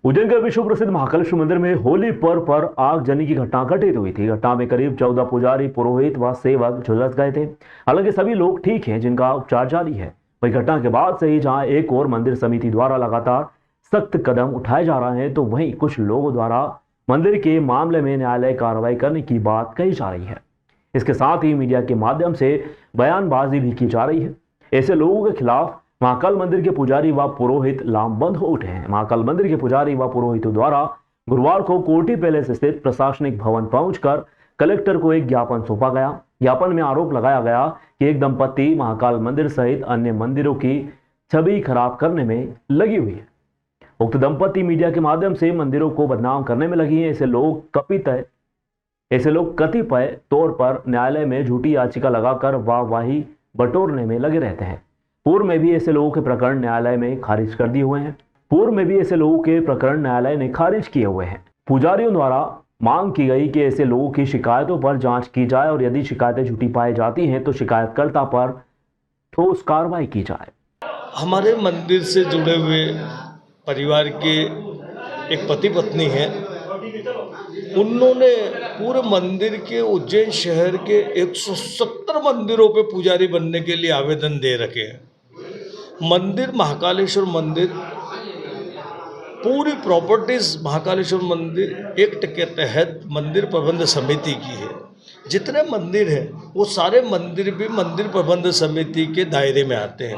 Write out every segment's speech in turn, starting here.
उज्जैन के विश्व प्रसिद्ध महाकालेश्वर मंदिर में होली पर्व पर आगजनी की घटना घटित हुई थी। घटना में करीब 14 पुजारी, पुरोहित व सेवक झुलस गए थे। हालांकि सभी लोग ठीक हैं, जिनका उपचार जारी है। वही घटना के बाद से ही जहां एक और मंदिर समिति द्वारा लगातार सख्त कदम उठाए जा रहे हैं, तो वहीं कुछ लोगों द्वारा मंदिर के मामले में न्यायालय कार्रवाई करने की बात कही जा रही है। इसके साथ ही मीडिया के माध्यम से बयानबाजी भी की जा रही है। ऐसे लोगों के खिलाफ महाकाल मंदिर के पुजारी व पुरोहित लामबंद हो उठे हैं। महाकाल मंदिर के पुजारी व पुरोहितों द्वारा गुरुवार को कोटी पैलेस स्थित प्रशासनिक भवन पहुंचकर कलेक्टर को एक ज्ञापन सौंपा गया। ज्ञापन में आरोप लगाया गया कि एक दंपत्ति महाकाल मंदिर सहित अन्य मंदिरों की छवि खराब करने में लगी हुई है। उक्त दंपत्ति मीडिया के माध्यम से मंदिरों को बदनाम करने में लगी है। ऐसे लोग कतिपय तौर पर न्यायालय में झूठी याचिका लगाकर वाहवाही बटोरने में लगे रहते हैं। पूर्व में भी ऐसे लोगों के प्रकरण न्यायालय में खारिज कर दिए हुए हैं। किए हुए हैं। पुजारियों द्वारा मांग की गई कि ऐसे लोगों की शिकायतों पर जांच की जाए और यदि शिकायतें झूठी पाई जाती हैं तो शिकायतकर्ता पर ठोस कार्रवाई की जाए। हमारे मंदिर से जुड़े हुए परिवार के एक पति पत्नी हैं। उन्होंने पूरे मंदिर के उज्जैन शहर के 170 मंदिरों पे पुजारी बनने के लिए आवेदन दे रखे हैं। मंदिर महाकालेश्वर मंदिर पूरी प्रॉपर्टीज महाकालेश्वर मंदिर एक्ट के तहत मंदिर प्रबंध समिति की है। जितने मंदिर हैं वो सारे मंदिर भी मंदिर प्रबंध समिति के दायरे में आते हैं।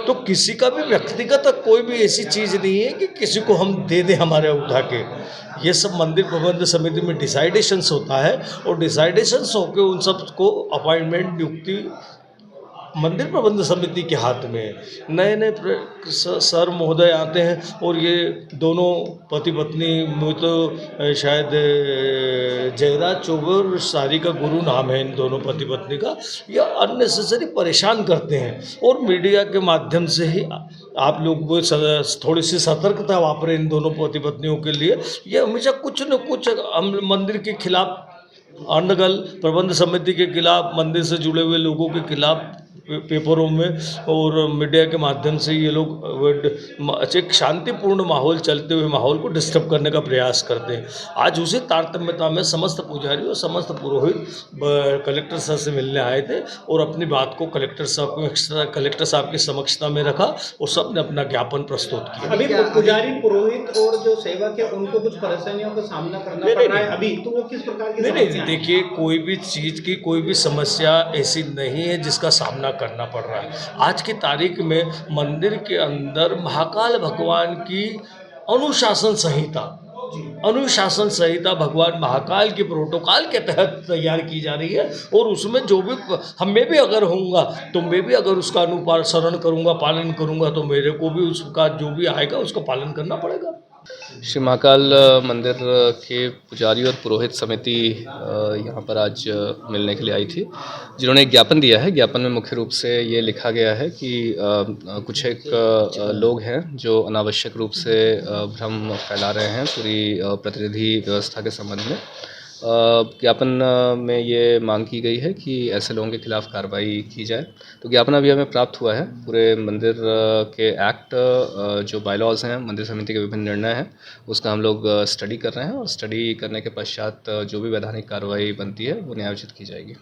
तो किसी का भी व्यक्तिगत कोई भी ऐसी चीज़ नहीं है कि किसी को हम दे दें हमारे उठा के। ये सब मंदिर प्रबंध समिति में डिसाइडेशंस होता है और डिसाइडेशंस होकर उन सब को अपॉइंटमेंट नियुक्ति मंदिर प्रबंध समिति के हाथ में है। नए नए सर महोदय आते हैं और ये दोनों पति पत्नी, मुझे तो शायद जयराज चौबे और सारिका गुरु नाम है इन दोनों पति पत्नी का, ये अननेसेसरी परेशान करते हैं। और मीडिया के माध्यम से ही आप लोग वो थोड़ी सी सतर्कता वापरें इन दोनों पति पत्नियों के लिए। ये हमेशा कुछ न कुछ हम मंदिर के खिलाफ, अंडगल प्रबंध समिति के खिलाफ, मंदिर से जुड़े हुए लोगों के खिलाफ पेपरों में और मीडिया के माध्यम से ये लोग एक शांतिपूर्ण माहौल, चलते हुए माहौल को डिस्टर्ब करने का प्रयास करते हैं। आज उसी तारतम्यता में समस्त पुजारी और समस्त पुरोहित कलेक्टर साहब से मिलने आए थे और अपनी बात को कलेक्टर साहब की समक्षता में रखा और सब ने अपना ज्ञापन प्रस्तुत किया। अभी पुजारी, पुरोहित और जो सेवक है उनको कुछ परेशानियों का सामना करना पड़ रहा है अभी, तो वो किस प्रकार की? नहीं, देखिए, कोई भी चीज़ की कोई भी समस्या ऐसी नहीं है जिसका सामना करना पड़ रहा है। आज की तारीख में मंदिर के अंदर महाकाल भगवान की अनुशासन संहिता भगवान महाकाल के प्रोटोकॉल के तहत तैयार की जा रही है और उसमें जो भी मैं भी अगर होऊंगा तो मैं भी अगर उसका अनुसरण करूंगा, पालन करूंगा, तो मेरे को भी उसका जो भी आएगा उसका पालन करना पड़ेगा। श्री महाकाल मंदिर के पुजारी और पुरोहित समिति यहाँ पर आज मिलने के लिए आई थी, जिन्होंने एक ज्ञापन दिया है। ज्ञापन में मुख्य रूप से ये लिखा गया है कि कुछ एक लोग हैं जो अनावश्यक रूप से भ्रम फैला रहे हैं पूरी प्रतिनिधि व्यवस्था के संबंध में। ज्ञापन में ये मांग की गई है कि ऐसे लोगों के खिलाफ कार्रवाई की जाए। तो ज्ञापन अभी हमें प्राप्त हुआ है। पूरे मंदिर के एक्ट, जो बायलॉज हैं, मंदिर समिति के विभिन्न निर्णय हैं, उसका हम लोग स्टडी कर रहे हैं और स्टडी करने के पश्चात जो भी वैधानिक कार्रवाई बनती है वो न्यायोचित की जाएगी।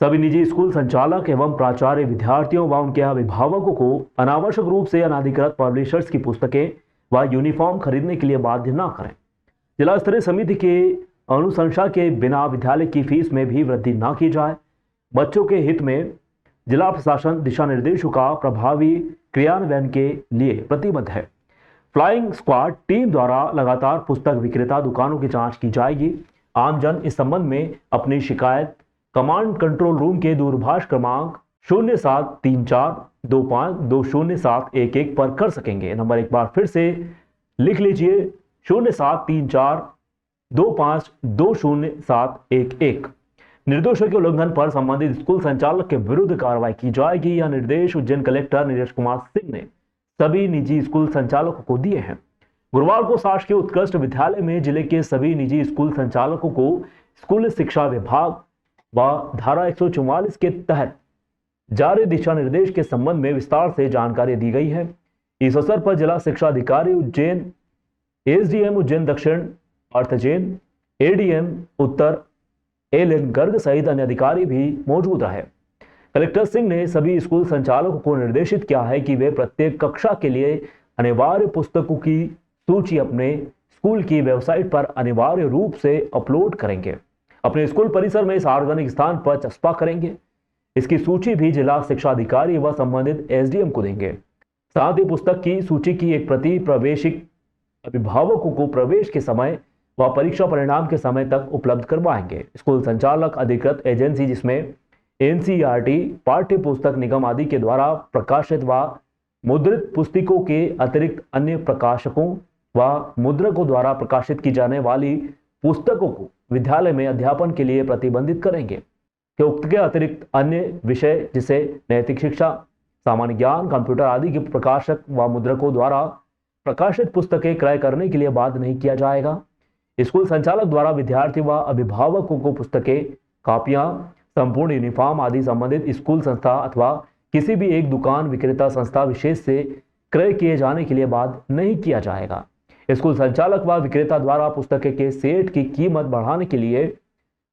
सभी निजी स्कूल संचालक एवं प्राचार्य विद्यार्थियों व उनके अभिभावकों को अनावश्यक रूप से अनाधिकृत पब्लिशर्स की पुस्तकें व यूनिफॉर्म खरीदने के लिए बाध्य न करें। जिला स्तरीय समिति के अनुशंसा के बिना विद्यालय की फीस में भी वृद्धि न की जाए। बच्चों के हित में जिला प्रशासन दिशा निर्देशों का प्रभावी क्रियान्वयन के लिए प्रतिबद्ध है। फ्लाइंग स्क्वाड टीम द्वारा लगातार पुस्तक विक्रेता दुकानों की जांच की जाएगी। आमजन इस संबंध में अपनी शिकायत कमांड कंट्रोल रूम के दूरभाष क्रमांक 073425200711 पर कर सकेंगे। नंबर एक बार फिर से लिख लीजिए, 073425200711। निर्देशों के उल्लंघन पर संबंधित स्कूल संचालक के विरुद्ध कार्रवाई की जाएगी। यह निर्देश उज्जैन कलेक्टर नीरज कुमार सिंह ने सभी निजी स्कूल संचालकों को दिए हैं। गुरुवार को शासकीय उत्कृष्ट विद्यालय में जिले के सभी निजी स्कूल संचालकों को स्कूल शिक्षा विभाग व धारा 144 के तहत जारी दिशा निर्देश के संबंध में विस्तार से जानकारी दी गई है। इस अवसर पर जिला शिक्षा अधिकारी उज्जैन, एसडीएम उज्जैन दक्षिण अर्थ जैन, एडीएम उत्तर एल गर्ग सहित अन्य अधिकारी भी मौजूद रहे। कलेक्टर सिंह ने सभी स्कूल संचालकों को निर्देशित किया है कि वे प्रत्येक कक्षा के लिए अनिवार्य पुस्तकों की सूची अपने स्कूल की वेबसाइट पर अनिवार्य रूप से अपलोड करेंगे, अपने स्कूल परिसर में सार्वजनिक स्थान पर चस्पा करेंगे। इसकी सूची भी जिला शिक्षा अधिकारी व संबंधित एसडीएम को देंगे। साथ ही पुस्तक की सूची की एक प्रति प्रवेशिक अभिभावकों को प्रवेश के समय व परीक्षा परिणाम के समय तक उपलब्ध करवाएंगे। स्कूल संचालक अधिकृत एजेंसी जिसमें एनसीईआरटी, पाठ्य पुस्तक निगम आदि के द्वारा प्रकाशित व मुद्रित पुस्तकों के अतिरिक्त अन्य प्रकाशकों व मुद्रकों द्वारा प्रकाशित की जाने वाली पुस्तकों को विद्यालय में अध्यापन के लिए प्रतिबंधित करेंगे कि उक्त के अतिरिक्त अन्य विषय जैसे नैतिक शिक्षा, सामान्य ज्ञान, कंप्यूटर आदि के प्रकाशक व मुद्रकों द्वारा प्रकाशित पुस्तकें क्रय करने के लिए बाध्य नहीं किया जाएगा। स्कूल संचालक द्वारा विद्यार्थी व अभिभावकों को पुस्तकें, कापियां, संपूर्ण यूनिफॉर्म आदि संबंधित स्कूल संस्था अथवा किसी भी एक दुकान विक्रेता संस्था विशेष से क्रय किए जाने के लिए बाध्य नहीं किया जाएगा। स्कूल संचालक व विक्रेता द्वारा पुस्तकें के सेट की कीमत बढ़ाने के लिए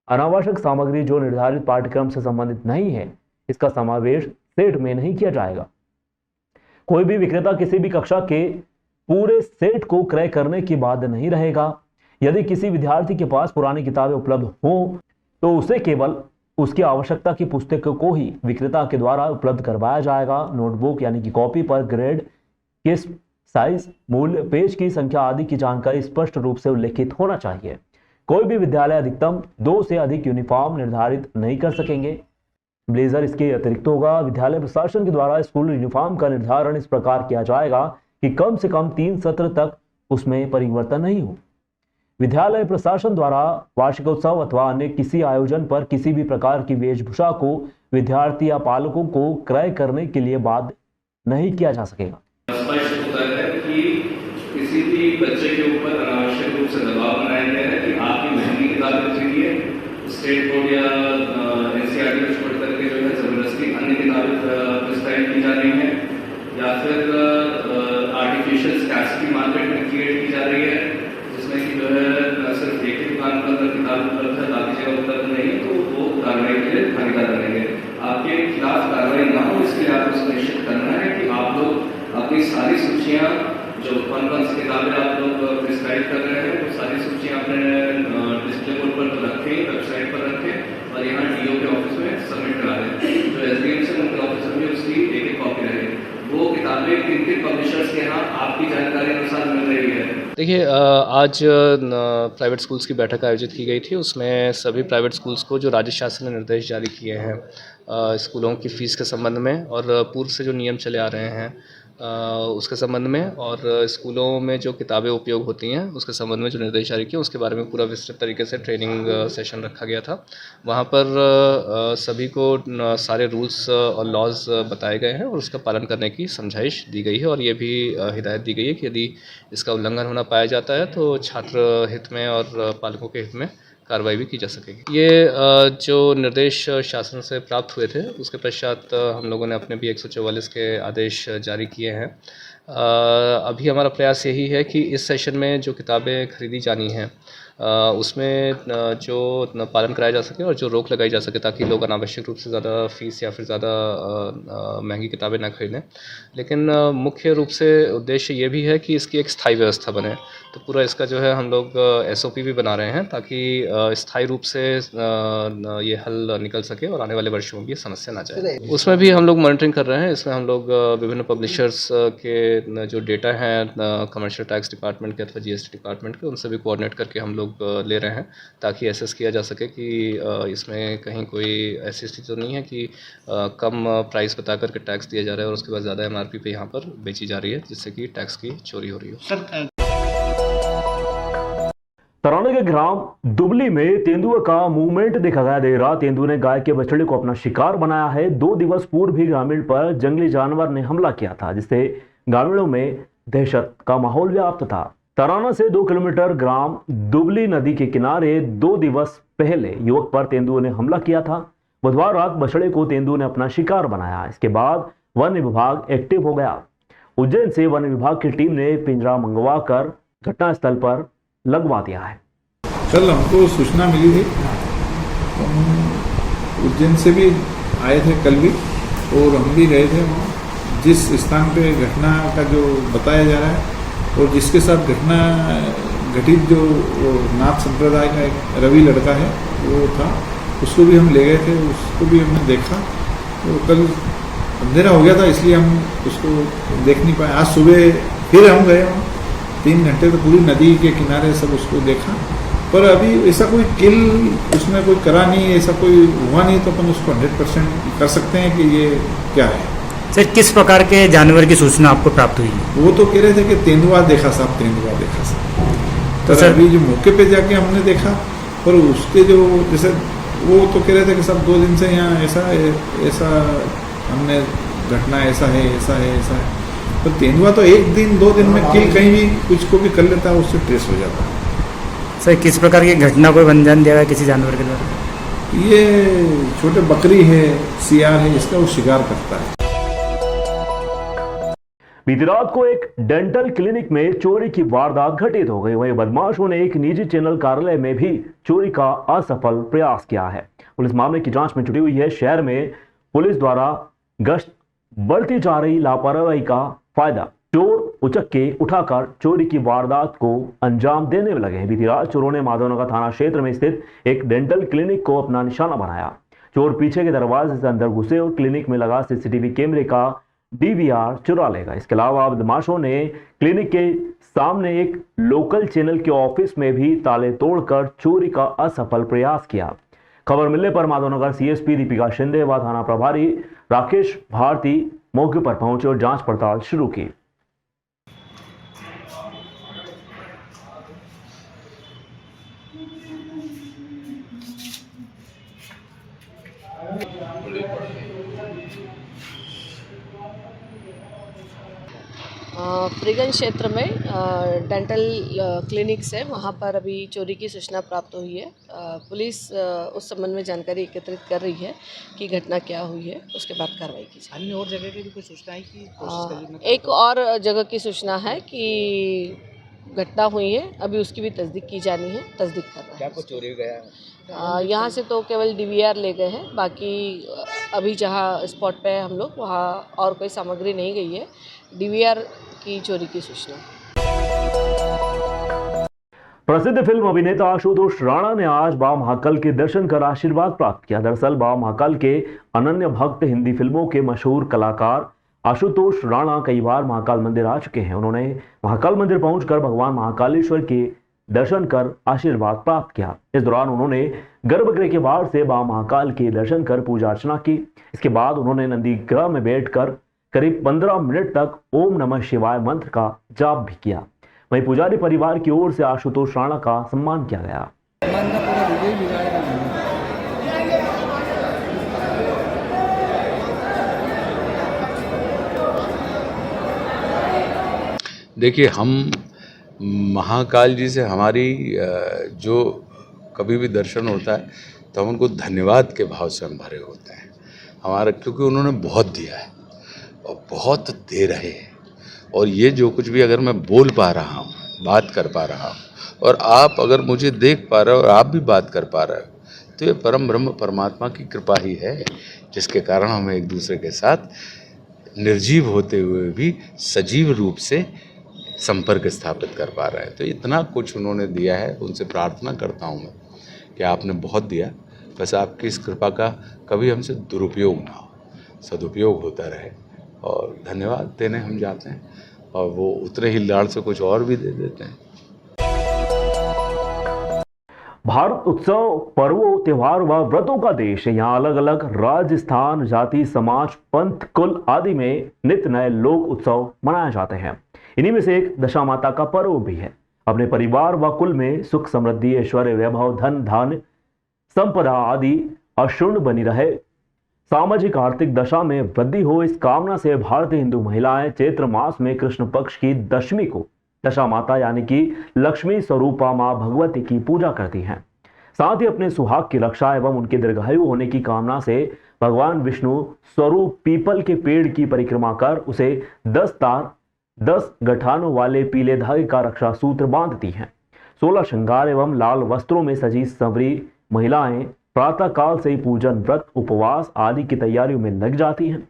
अनावश्यक सामग्री जो निर्धारित पाठ्यक्रम से संबंधित नहीं है, इसका समावेश सेट में नहीं किया जाएगा। कोई भी विक्रेता किसी भी कक्षा के पूरे सेट को क्रय करने की बाध्य नहीं रहेगा। यदि किसी विद्यार्थी के पास पुरानी किताबें उपलब्ध हों तो उसे केवल उसकी आवश्यकता की पुस्तकों को ही विक्रेता के द्वारा उपलब्ध करवाया जाएगा। नोटबुक यानी कि कॉपी पर ग्रेड, किस साइज, मूल्य, पेज की संख्या आदि की जानकारी स्पष्ट रूप से उल्लेखित होना चाहिए। कोई भी विद्यालय अधिकतम 2 से अधिक यूनिफॉर्म निर्धारित नहीं कर सकेंगे। ब्लेजर इसके अतिरिक्त होगा। विद्यालय प्रशासन के द्वारा स्कूल यूनिफॉर्म का निर्धारण इस प्रकार किया जाएगा कि कम से कम 3 सत्र तक उसमें परिवर्तन नहीं हो। विद्यालय प्रशासन द्वारा वार्षिकोत्सव अथवा अन्य किसी आयोजन पर किसी भी प्रकार की वेशभूषा को विद्यार्थी या पालकों को क्रय करने के लिए बाध्य नहीं किया जा सकेगा। स्पष्ट होता है कि किसी भी बच्चे के ऊपर अनावश्यक रूप से दबाव बनाया गया है कि आपकी महंगी किताबें खरीदिए, स्टेट बोर्ड या एनसीईआरटी को छोड़ करके जो है जबरदस्ती अन्य किताबें प्रिस्क्राइब की जा रही हैं, या फिर आर्टिफिशियल स्कैर्सिटी मार्केट में क्रिएट की जा रही है जिसमें कि जो है सिर्फ एक ही दुकान पर किताब उपलब्ध है, बाकी जगह उपलब्ध नहीं है, तो वो कार्रवाई के लिए भागीदार बनेंगे। आपके खिलाफ कार्रवाई ना हो इसके लिए आपको सुनिश्चित करना है कि आप लोग अपनी सारी सूचियाँ जो कौन सी किताबें आप लोग प्रिस्क्राइब कर रहे हैं वो सारी सूचियाँ अपने डिस्प्ले बोर्ड पर तो रखें, वेबसाइट पर रखें और यहाँ डीओ के ऑफिस में सबमिट करा दें। जो एसडीएम से उनके ऑफिस में उसकी एक कॉपी रहे। वो किताबें किन किन पब्लिशर्स के यहाँ आपकी जानकारी अनुसार मिल रही है? देखिए, आज प्राइवेट स्कूल्स की बैठक आयोजित की गई थी। उसमें सभी प्राइवेट स्कूल्स को जो राज्य शासन ने निर्देश जारी किए हैं स्कूलों की फ़ीस के संबंध में और पूर्व से जो नियम चले आ रहे हैं उसके संबंध में और स्कूलों में जो किताबें उपयोग होती हैं उसके संबंध में जो निर्देश जारी किए उसके बारे में पूरा विस्तृत तरीके से ट्रेनिंग सेशन रखा गया था। वहाँ पर सभी को सारे रूल्स और लॉज बताए गए हैं और उसका पालन करने की समझाइश दी गई है और ये भी हिदायत दी गई है कि यदि इसका उल्लंघन होना पाया जाता है तो छात्र हित में और पालकों के हित में कार्रवाई भी की जा सकेगी। ये जो निर्देश शासन से प्राप्त हुए थे उसके पश्चात हम लोगों ने अपने भी 144 के आदेश जारी किए हैं। अभी हमारा प्रयास यही है कि इस सेशन में जो किताबें खरीदी जानी हैं उसमें जो पालन कराया जा सके और जो रोक लगाई जा सके ताकि लोग अनावश्यक रूप से ज़्यादा फ़ीस या फिर ज़्यादा महंगी किताबें ना खरीदें। लेकिन मुख्य रूप से उद्देश्य ये भी है कि इसकी एक स्थायी व्यवस्था बने। तो पूरा इसका जो है हम लोग एसओपी भी बना रहे हैं ताकि स्थायी रूप से ये हल निकल सके और आने वाले वर्षों में भी ये समस्या ना जाए। उसमें भी हम लोग मॉनिटरिंग कर रहे हैं। इसमें हम लोग विभिन्न पब्लिशर्स के जो डेटा हैं कमर्शियल टैक्स डिपार्टमेंट के अथवा जीएसटी डिपार्टमेंट के उनसे भी कोऑर्डिनेट करके हम लोग ले रहे हैं ताकि एसेस किया जा सके कि इसमें कहीं कोई ऐसी स्थिति तो नहीं है कि कम प्राइस बता करके टैक्स दिया जा रहा है और उसके बाद ज़्यादा एमआरपी पे यहाँ पर बेची जा रही है जिससे कि टैक्स की चोरी हो रही हो। तराना के ग्राम दुबली में तेंदुए का मूवमेंट देखा गया। देर रात तेंदुए ने गाय के बछड़े को अपना शिकार बनाया है। 2 दिवस पूर्व भी ग्रामीण पर जंगली जानवर ने हमला किया था जिससे ग्रामीणों में दहशत का माहौल व्याप्त था। तराना से 2 किलोमीटर ग्राम दुबली नदी के किनारे 2 दिवस पहले युवक पर तेंदुए ने हमला किया था। बुधवार रात बछड़े को तेंदुए ने अपना शिकार बनाया। इसके बाद वन विभाग एक्टिव हो गया। उज्जैन से वन विभाग की टीम ने पिंजरा मंगवाकर घटनास्थल पर लगवा दिया है। कल हमको सूचना मिली थी, हम उज्जैन से भी आए थे कल भी, और हम भी गए थे वहाँ जिस स्थान पे घटना का जो बताया जा रहा है और जिसके साथ घटना घटित जो नाथ संप्रदाय का एक रवि लड़का है वो था, उसको भी हम ले गए थे, उसको भी हमने देखा। तो कल अंधेरा हो गया था इसलिए हम उसको देख नहीं पाए। आज सुबह फिर हम गए वहाँ, 3 घंटे तो पूरी नदी के किनारे सब उसको देखा, पर अभी ऐसा कोई किल उसमें कोई करा नहीं, ऐसा कोई हुआ नहीं, तो अपन उसको 100% कर सकते हैं कि ये क्या है। सर, किस प्रकार के जानवर की सूचना आपको प्राप्त हुई? वो तो कह रहे थे कि तेंदुआ देखा साहब, तेंदुआ देखा साहब। तो सर अभी जो मौके पे जाके हमने देखा, पर उसके जो जैसे वो तो कह रहे थे कि साहब 2 दिन से यहाँ ऐसा हमने घटना ऐसा है ऐसा है ऐसा है, तो तेंदुआ तो 1 दिन 2 दिन में किल कहीं भी कुछ को भी कर लेता है, उससे ट्रेस हो जाता है। सर, किस प्रकार की घटना को अंजाम दिया गया किसी जानवर के द्वारा? ये छोटे बकरी है, सियार है, इसका वो शिकार करता है। बीती रात को एक डेंटल क्लिनिक में चोरी की वारदात घटित हो गई। वहीं बदमाशों ने एक निजी चैनल कार्यालय में भी चोरी का असफल प्रयास किया है। पुलिस मामले की जांच में जुटी हुई है। शहर में पुलिस द्वारा गश्त बढ़ती जा रही लापरवाही का फायदा चोर उचक्के उठाकर चोरी की वारदात को अंजाम देने में लगे हैं। बीती रात चोरों ने माधवनगर थाना क्षेत्र में स्थित एक डेंटल क्लिनिक को अपना निशाना बनाया। चोर पीछे के दरवाजे से अंदर घुसे और क्लिनिक में लगा सीसीटीवी कैमरे का डीवीआर चुरा लेगा। इसके अलावा बदमाशों ने क्लिनिक के सामने एक लोकल चैनल के ऑफिस में भी ताले तोड़कर चोरी का असफल प्रयास किया। खबर मिलने पर माधवनगर सीएसपी दीपिका शिंदे व थाना प्रभारी राकेश भारती मौके पर पहुंचे और जांच पड़ताल शुरू की। फ्रीगंज क्षेत्र में डेंटल क्लिनिक्स है, वहाँ पर अभी चोरी की सूचना प्राप्त हुई है। पुलिस उस संबंध में जानकारी एकत्रित कर रही है कि घटना क्या हुई है, उसके बाद कार्रवाई की जाएगी। अन्य और जगह की भी कोई सूचना है कि एक और जगह की सूचना है कि घटना हुई है, अभी उसकी भी तस्दीक की जानी है, तस्दीक कर रहा है। क्या कुछ चोरी गया है? यहाँ से तो केवल डीवीआर ले गए हैं, बाकी अभी जहाँ स्पॉट पे है हम लोग वहाँ और कोई सामग्री नहीं गई है। डीवीआर की चोरी की सूचना। प्रसिद्ध फिल्म अभिनेता आशुतोष राणा ने आज बाबा महाकाल के दर्शन कर आशीर्वाद प्राप्त किया। दरअसल बाबा महाकाल के अनन्य भक्त हिंदी फिल्मों के मशहूर कलाकार आशुतोष राणा कई बार महाकाल मंदिर आ चुके हैं। उन्होंने महाकाल मंदिर पहुंचकर भगवान महाकालेश्वर के दर्शन कर आशीर्वाद प्राप्त किया। इस दौरान उन्होंने गर्भगृह के बाहर से बाबा महाकाल के दर्शन कर पूजा अर्चना की। इसके बाद उन्होंने नंदीग्रह में बैठकर करीब 15 मिनट तक ओम नमः शिवाय मंत्र का जाप भी किया। वहीं पुजारी परिवार की ओर से आशुतोष राणा का सम्मान किया गया। देखिए, हम महाकाल जी से हमारी जो कभी भी दर्शन होता है तो हम उनको धन्यवाद के भाव से हम भरे होते हैं हमारा, क्योंकि उन्होंने बहुत दिया है और बहुत दे रहे हैं। और ये जो कुछ भी अगर मैं बोल पा रहा हूँ, बात कर पा रहा हूँ और आप अगर मुझे देख पा रहे हो और आप भी बात कर पा रहे हो, तो ये परम ब्रह्म परमात्मा की कृपा ही है, जिसके कारण हम एक दूसरे के साथ निर्जीव होते हुए भी सजीव रूप से संपर्क स्थापित कर पा रहे हैं। तो इतना कुछ उन्होंने दिया है, उनसे प्रार्थना करता हूँ मैं कि आपने बहुत दिया, बस आपकी इस कृपा का कभी हमसे दुरुपयोग ना हो, सदुपयोग होता रहे। और धन्यवाद देने हम जाते हैं और वो उतने ही लाड़ से कुछ और भी दे देते हैं। भारत उत्सव पर्वों त्योहार व व्रतों का देश है। यहाँ अलग अलग राज्य, स्थान, जाति, समाज, पंथ, कुल आदि में नित्य नए लोक उत्सव मनाए जाते हैं। इन्हीं में से एक दशा माता का पर्व भी है। अपने परिवार व कुल में सुख समृद्धि, ऐश्वर्य, वैभव, धन धान्य, संपदा आदि अक्षुण्ण बनी रहे, सामाजिक आर्थिक दशा में वृद्धि हो, इस कामना से भारतीय हिंदू महिलाएं चैत्र मास में कृष्ण पक्ष की दशमी को दशा माता यानी कि लक्ष्मी स्वरूपा मां भगवती की पूजा करती हैं। साथ ही अपने सुहाग की रक्षा एवं उनके दीर्घायु होने की कामना से भगवान विष्णु स्वरूप पीपल के पेड़ की परिक्रमा कर उसे 10 तार 10 गठानों वाले पीले धागे का रक्षा सूत्र बांधती हैं। 16 श्रृंगार एवं लाल वस्त्रों में सजी संवरी महिलाएं प्रातः काल से ही पूजन, व्रत, उपवास आदि की तैयारियों में लग जाती हैं।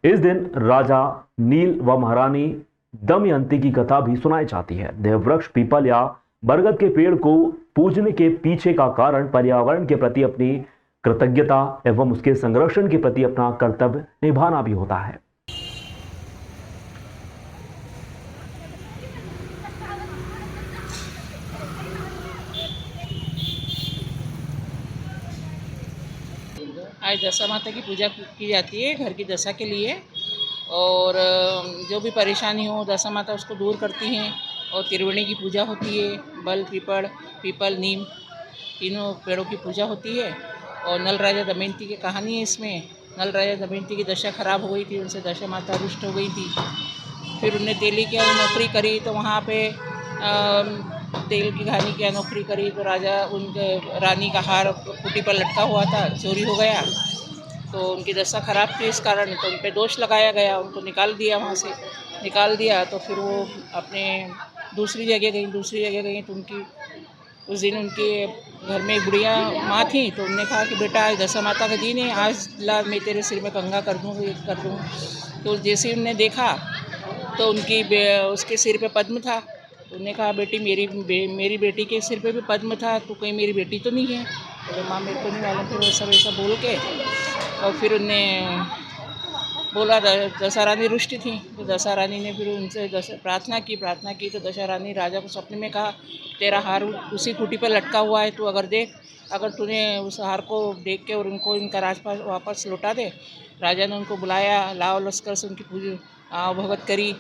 इस दिन राजा नील व महारानी दमयंती की कथा भी सुनाई जाती है। देववृक्ष पीपल या बरगद के पेड़ को पूजने के पीछे का कारण पर्यावरण के प्रति अपनी कृतज्ञता एवं उसके संरक्षण के प्रति अपना कर्तव्य निभाना भी होता है। आज दशा माता की पूजा की जाती है घर की दशा के लिए, और जो भी परेशानी हो दशा माता उसको दूर करती हैं। और त्रिवेणी की पूजा होती है, बल पीपल नीम तीनों पेड़ों की पूजा होती है। और नल राजा दमयंती की कहानी है इसमें। नल राजा दमयंती की दशा खराब हो गई थी, उनसे दशा माता रुष्ट हो गई थी। फिर उनने तेली की नौकरी करी, तो वहाँ पे तेल की घानी की नौकरी करी, तो राजा उनके रानी का हार खूंटी पर लटका हुआ था, चोरी हो गया। तो उनकी दशा खराब थी, इस कारण तो उन पर दोष लगाया गया, उनको निकाल दिया वहाँ से। निकाल दिया तो फिर वो अपने दूसरी जगह गई तो उनकी उस दिन उनके घर में एक बुढ़िया माँ थी, तो उन्होंने कहा कि बेटा आज दशा माता का दिन है, आज ला मैं तेरे सिर में कंघा कर दूँ। तो जैसे ही उन्होंने देखा तो उसके सिर पे पद्म था। तो उन्होंने कहा बेटी मेरी बेटी के सिर पे भी पद्म था, तो कहीं मेरी बेटी तो नहीं है? तो माँ मेरे को नहीं मालूम। फिर वैसा बोल के और फिर उनने बोला, दशा रानी रुष्ट थी, तो दशा रानी ने फिर उनसे प्रार्थना की तो दशा रानी राजा को सपने में कहा तेरा हार उसी खूंटी पर लटका हुआ है, तू अगर देख, अगर तूने उस हार को देख के और इनका राजपाट वापस लौटा दे। राजा ने उनको बुलाया, लाव लश्कर से उनकी पूजा भगत करी,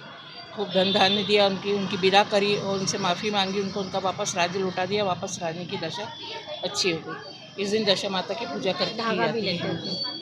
खूब धन धान्य दिया, उनकी विदा करी और उनसे माफ़ी मांगी, उनका वापस राज्य लौटा दिया। वापस रानी की दशा अच्छी हो गई। इस दिन दशा माता की पूजा करती है।